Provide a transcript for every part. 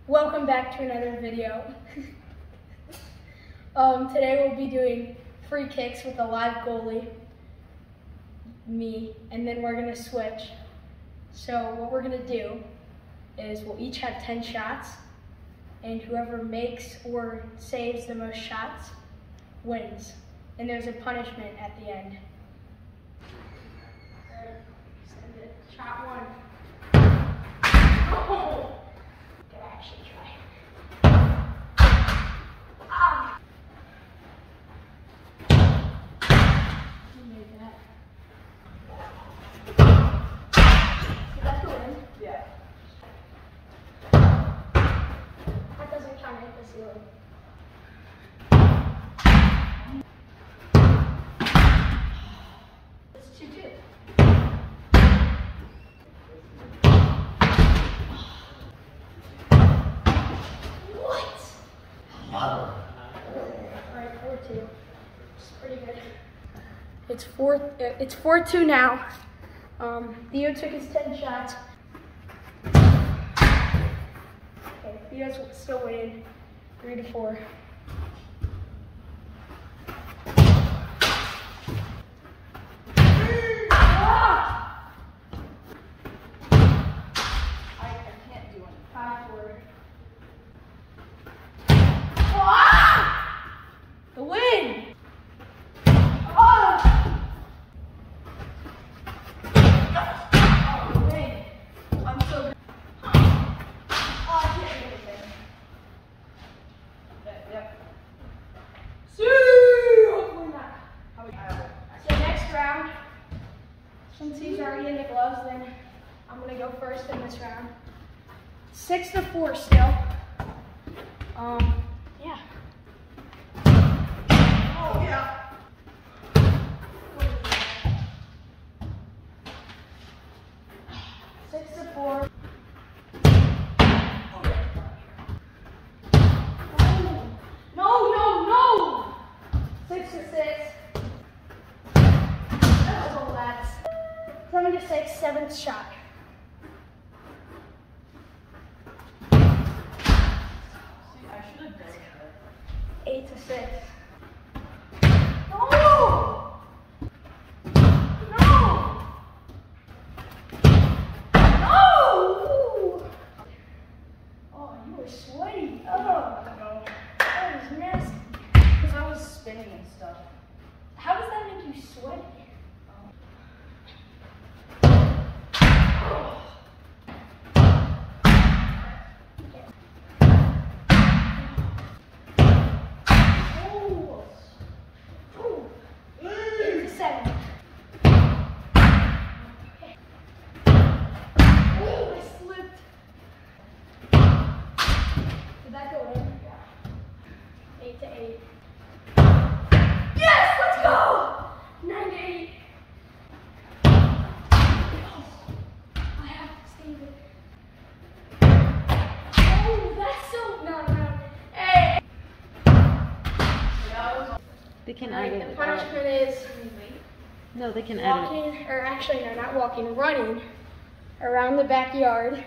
Welcome back to another video. Today we'll be doing free kicks with a live goalie, me, and then we're gonna switch. So what we're gonna do is we'll each have 10 shots, and whoever makes or saves the most shots wins. And there's a punishment at the end. Send it. Shot one. Oh! Good actually try. Ah! You made that. Did that go in? Yeah. That doesn't count at the ceiling. It's 2-2. Alright, 4-2. It's pretty good. It's 4-2 now. Theo took his 10 shots. Okay, Theo's still winning. 3-4. I can't do it. 5-4. The win! Oh! The win. I'm so good. Oh, I can't do anything. Yep. Hopefully not. So next round, since he's already in the gloves, then I'm gonna go first in this round. 6-4 still. Yeah. Oh, yeah. 6-4. No. 6-6. That was all that. 7-6, 7th shot. See, I should have done that. 8-6. No! Oh, you were sweaty. Oh, no. That was nasty. Because I was spinning and stuff. How does that make you sweaty? Yes, let's go! 9-8. I have to save it. Oh, that's so no. Hey. They can edit The it punishment is No, they can edit walking, or actually no, not walking, running around the backyard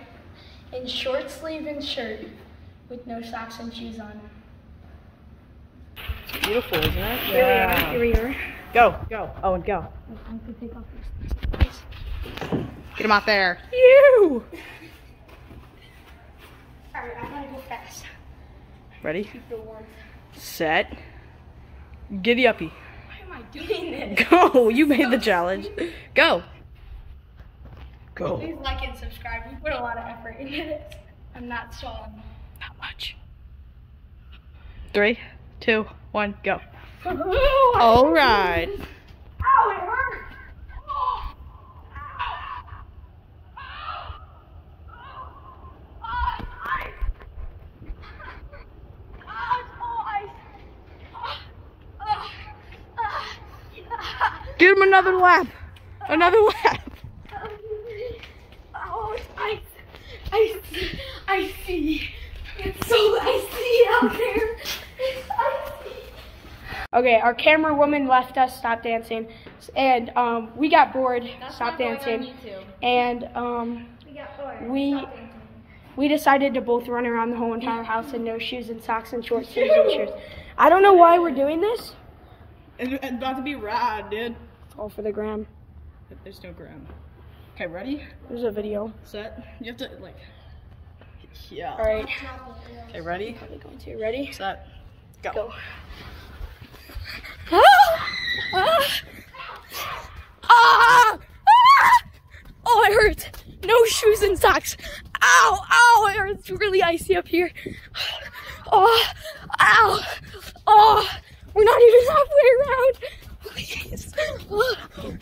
in short sleeve and shirt with no socks and shoes on. It's beautiful, isn't it? Here we are. Go. Owen, go. I have to take off this. Get him out there. You! Alright, I gotta go fast. Ready? Keep the warmth. Set. Giddy uppy. Why am I doing this? Go! You made the challenge. Go. Go. Please like and subscribe. We put a lot of effort into this. I'm not stalling. Not much. 3, 2, 1, go. All right. Ow, it hurt. Oh. Give him another lap. Another lap. Oh, it's ice. I see. It's so icy out there. It's icy. Okay, our camera woman left us, stopped dancing, and we got bored, stopped dancing, and We got bored. we Stop dancing. we decided to both run around the whole entire house in no shoes and socks and short sleeves and shirts. I don't know why we're doing this. It's about to be rad, dude. It's all for the gram. There's no gram. Okay, ready? There's a video. Set. You have to like. Yeah. All right. Okay, ready? Probably going to. Ready? Set. Go. Go. Ah! Oh, it hurts. No shoes and socks. Ow, ow, it hurts really icy up here. Oh, ow. Oh, we're not even halfway around. Please. Oh,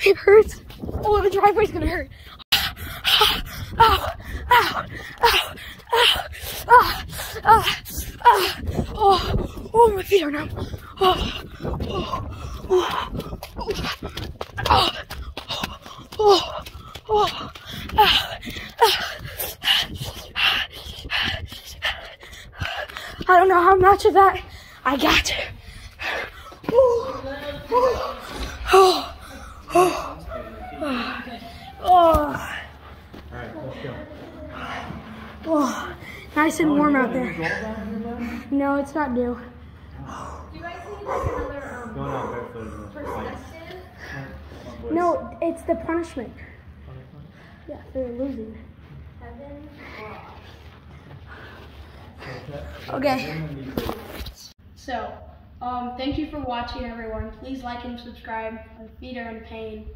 it hurts. Oh, the driveway's gonna hurt. Ow, ow, ow, ow, ow, ow. Oh, my feet are numb. Oh, oh, oh, oh, oh, oh, I don't know how much of that I got. Oh, nice and warm out there. No, it's not new. Do you guys need like another perspective? No, it's the punishment. Yeah, for losing. Okay. So, thank you for watching, everyone. Please like and subscribe. My feet are in pain,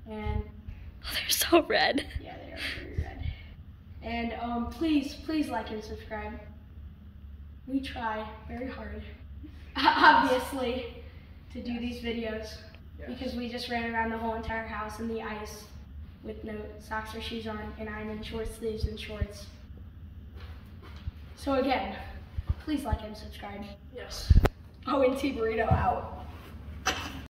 and They're so red. yeah, they are very red. And please like and subscribe. We try very hard, obviously, to do these videos because we just ran around the whole entire house in the ice with no socks or shoes on, and I'm in short sleeves and shorts. So again, please like and subscribe. Yes. ONT Burrito out.